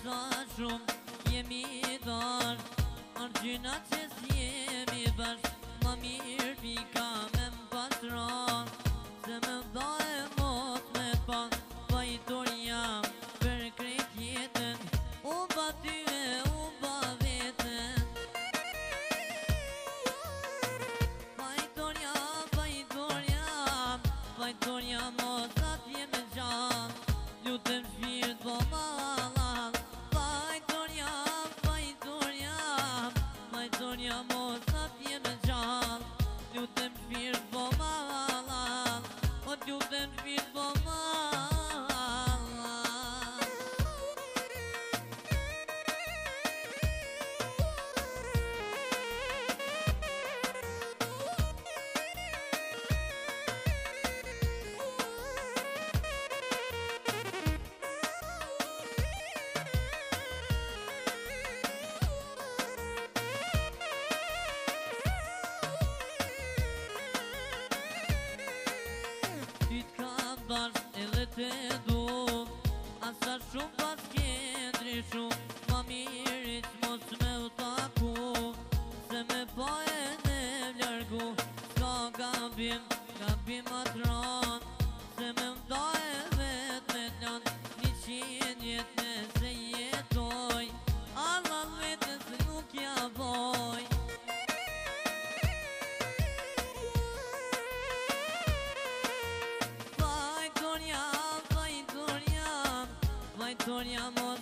sa shumë jemi darë, argjyna që s'jemi bashkë, ma mirë pika me m'patron, se me dha e mos me pan, pajtor jam për krejt jetën, unë pa ty e unë pa vetën. Pajtor jam mos atje me gjanë, lutem shpirt po malan. Pajtor jam mos atje me gjanë, lutem shpirt po malan, o lutem shpirt po malan. Ty t'ka bashkë edhe te du, asa shumë pas kjendri shumë, ma mirë që mos me u taku, se me pa e ne vlergu, s'ka gabim atran, se me mda e vet me t'lan, 100 jet nëse jetoj, Allah vetës nuk ja boj. Pajtor jam mos